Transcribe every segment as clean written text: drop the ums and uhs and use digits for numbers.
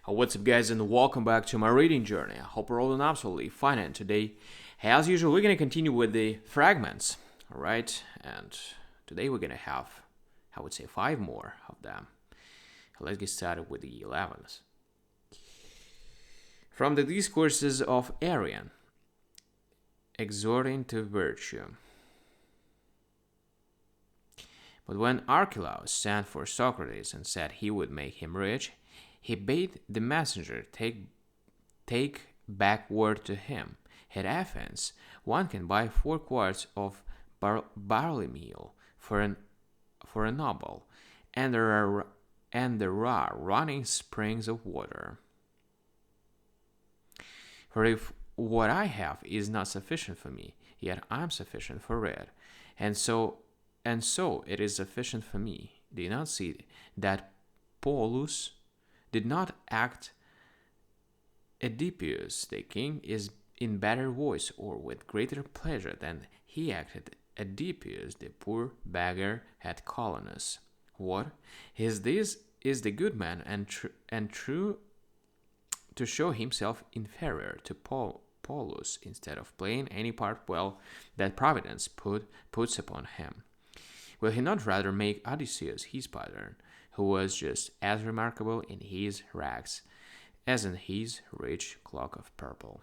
What's up, guys, and welcome back to my reading journey. I hope we're all doing absolutely fine. And today, as usual, we're gonna continue with the fragments. All right, and today we're gonna have, I would say, 5 more of them. Let's get started with the 11th. From the Discourses of Arrian, Exhorting to Virtue. But when Archelaus sent for Socrates and said he would make him rich, he bade the messenger take back word to him. At Athens, one can buy 4 quarts of barley meal for a noble, and there are running springs of water. For if what I have is not sufficient for me, yet I am sufficient for it, and so it is sufficient for me. Do you not see that Polus did not act Oedipus the king is in better voice or with greater pleasure than he acted Oedipus the poor beggar at Colonus? What is this? Is the good man and true to show himself inferior to Polus instead of playing any part well that Providence puts upon him? Will he not rather make Odysseus his pattern, who was just as remarkable in his rags as in his rich cloak of purple?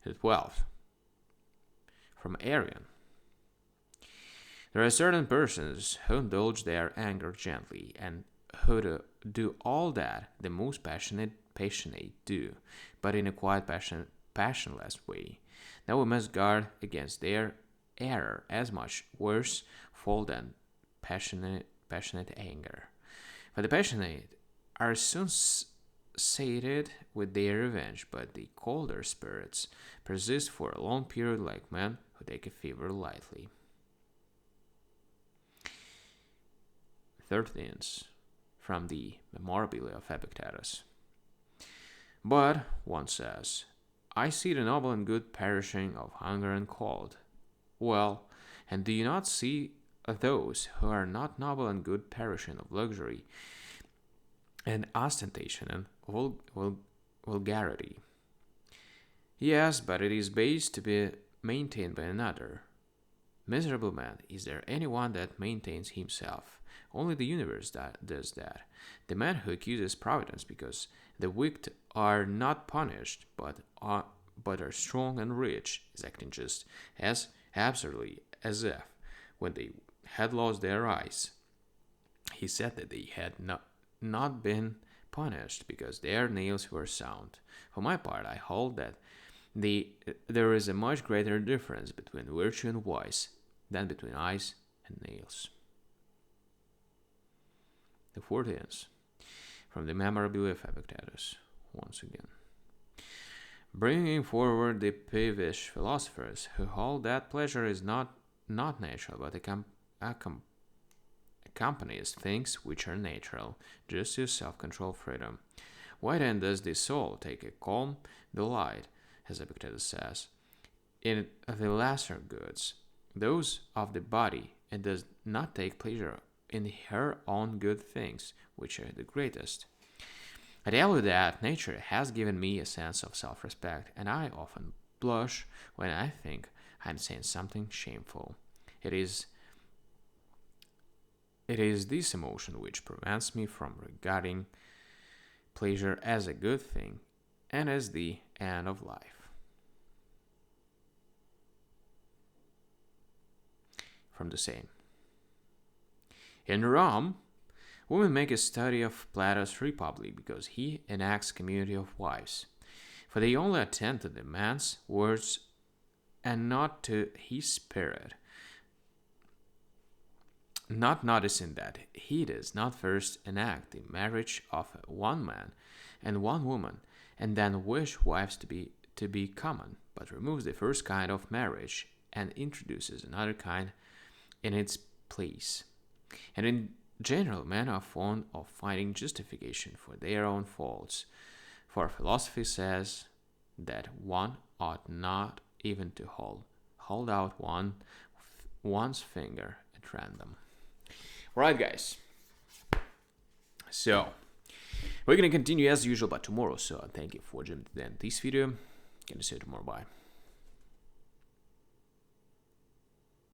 The 12th. From Arrian. There are certain persons who indulge their anger gently, and who do all that the most passionate do, but in a quiet, passionless way. Now we must guard against their error, as much worse fall than passionate anger. For the passionate are soon sated with their revenge, but the colder spirits persist for a long period like men who take a fever lightly. 13th. From the Memorabilia of Epictetus. But, one says, I see the noble and good perishing of hunger and cold. Well, and do you not see those who are not noble and good perishing of luxury and ostentation and vulgarity? Yes, but it is base to be maintained by another. Miserable man, is there any one that maintains himself? Only the universe does that. The man who accuses Providence because the wicked are not punished, but are strong and rich, is acting just as absurdly as if, when they had lost their eyes, he said that they had not been punished because their nails were sound. For my part, I hold that there is a much greater difference between virtue and vice than between eyes and nails. The 14th. From the Memorabilia of Epictetus, once again. Bringing forward the peevish philosophers who hold that pleasure is not natural, but accompanies things which are natural, justice, self-control, freedom. Why then does the soul take a calm delight, as Epictetus says, in the lesser goods, those of the body, and does not take pleasure in her own good things, which are the greatest? I tell you that nature has given me a sense of self-respect, and I often blush when I think I'm saying something shameful. It is this emotion which prevents me from regarding pleasure as a good thing and as the end of life. From the same. In Rome, women make a study of Plato's Republic because he enacts community of wives, for they only attend to the man's words and not to his spirit, not noticing that he does not first enact the marriage of one man and one woman, and then wish wives to be common, but removes the first kind of marriage and introduces another kind in its place. And in general, men are fond of finding justification for their own faults, for philosophy says that one ought not even to hold out one's finger at random. Right, guys. So, we're gonna continue as usual, but tomorrow. So, thank you for joining me in this video. Gonna see you tomorrow. Bye.